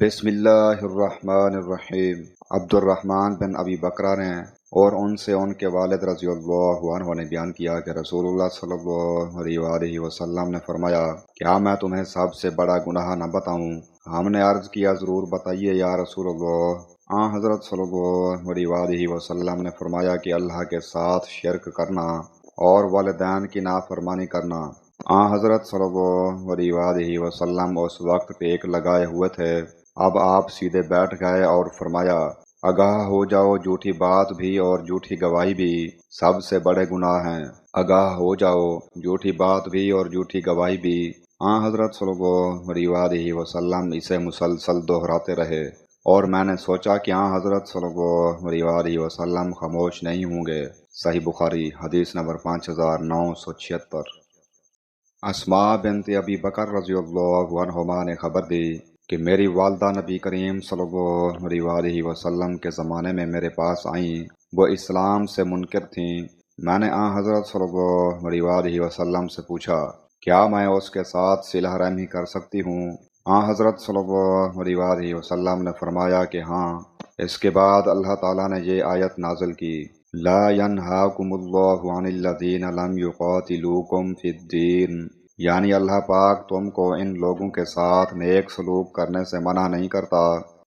بسم اللہ الرحمن الرحیم۔ عبد الرحمن بن ابی بکرہ نے اور ان سے ان کے والد رضی اللہ عنہ نے بیان کیا کہ رسول اللہ صلی اللہ علیہ وآلہ وسلم نے فرمایا، کیا میں تمہیں سب سے بڑا گناہ نہ بتاؤں؟ ہم نے عرض کیا، ضرور بتائیے یا رسول اللہ۔ حضرت صلی اللہ علیہ وآلہ وسلم نے فرمایا کہ اللہ کے ساتھ شرک کرنا اور والدین کی نافرمانی کرنا۔ حضرت صلی اللہ علیہ وآلہ وسلم اس وقت ٹیک لگائے ہوئے تھے۔ اب آپ سیدھے بیٹھ گئے اور فرمایا، آگاہ ہو جاؤ، جھوٹی بات بھی اور جھوٹی گواہی بھی سب سے بڑے گناہ ہیں۔ آگاہ ہو جاؤ، جھوٹی بات بھی اور جھوٹی گواہی بھی۔ حضرت صلی اللہ علیہ وآلہ وسلم اسے مسلسل دہراتے رہے اور میں نے سوچا کہ حضرت صلی اللہ علیہ وآلہ وسلم خاموش نہیں ہوں گے۔ صحیح بخاری، حدیث نمبر 5976۔ اسماء بنت ابی بکر رضی اللہ عنہما نے خبر دی کہ میری والدہ نبی کریم صلی اللہ علیہ وآلہ وسلم کے زمانے میں میرے پاس آئیں۔ وہ اسلام سے منکر تھیں۔ میں نے حضرت صلی اللہ علیہ وآلہ وسلم سے پوچھا، کیا میں اس کے ساتھ صلہ رحمی کر سکتی ہوں؟ حضرت صلی اللہ علیہ وآلہ وسلم نے فرمایا کہ ہاں۔ اس کے بعد اللہ تعالیٰ نے یہ آیت نازل کی، لا ینہاکم اللہ عن الذین لم یقاتلوکم فی الدین، یعنی اللہ پاک تم کو ان لوگوں کے ساتھ نیک سلوک کرنے سے منع نہیں کرتا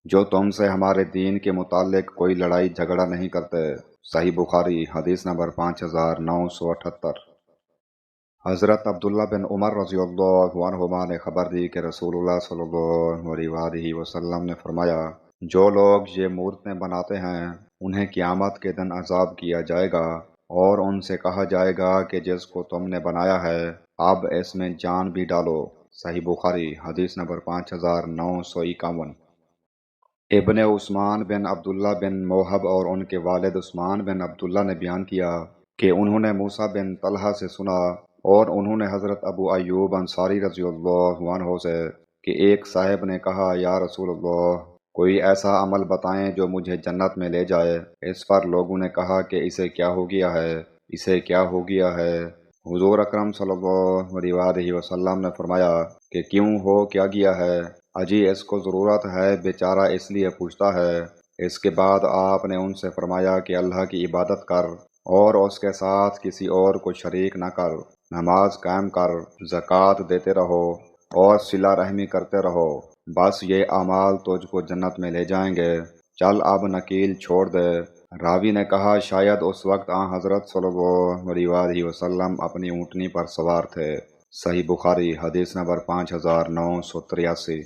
جو تم سے ہمارے دین کے متعلق کوئی لڑائی جھگڑا نہیں کرتے۔ صحیح بخاری، حدیث نمبر 5978۔ حضرت عبداللہ بن عمر رضی اللہ عنہما نے خبر دی کہ رسول اللہ صلی اللہ علیہ وآلہ وسلم نے فرمایا، جو لوگ یہ مورتیں بناتے ہیں انہیں قیامت کے دن عذاب کیا جائے گا اور ان سے کہا جائے گا کہ جس کو تم نے بنایا ہے اب اس میں جان بھی ڈالو۔ صحیح بخاری، حدیث نمبر 5951۔ ابن عثمان بن عبداللہ بن موہب اور ان کے والد عثمان بن عبداللہ نے بیان کیا کہ انہوں نے موسیٰ بن طلحہ سے سنا اور انہوں نے حضرت ابو ایوب انصاری رضی اللہ عنہ سے کہ ایک صاحب نے کہا، یا رسول اللہ، کوئی ایسا عمل بتائیں جو مجھے جنت میں لے جائے۔ اس پر لوگوں نے کہا کہ اسے کیا ہو گیا ہے، اسے کیا ہو گیا ہے؟ حضور اکرم صلی اللہ علیہ وآلہ وسلم نے فرمایا کہ کیوں ہو کیا گیا ہے؟ اجی اس کو ضرورت ہے، بیچارہ اس لیے پوچھتا ہے۔ اس کے بعد آپ نے ان سے فرمایا کہ اللہ کی عبادت کر اور اس کے ساتھ کسی اور کو شریک نہ کر، نماز قائم کر، زکوٰۃ دیتے رہو اور صلہ رحمی کرتے رہو، بس یہ اعمال تجھ کو جنت میں لے جائیں گے، چل اب نکیل چھوڑ دے۔ راوی نے کہا، شاید اس وقت حضرت صلی اللہ علیہ وآلہ وسلم اپنی اونٹنی پر سوار تھے۔ صحیح بخاری، حدیث نمبر 5983۔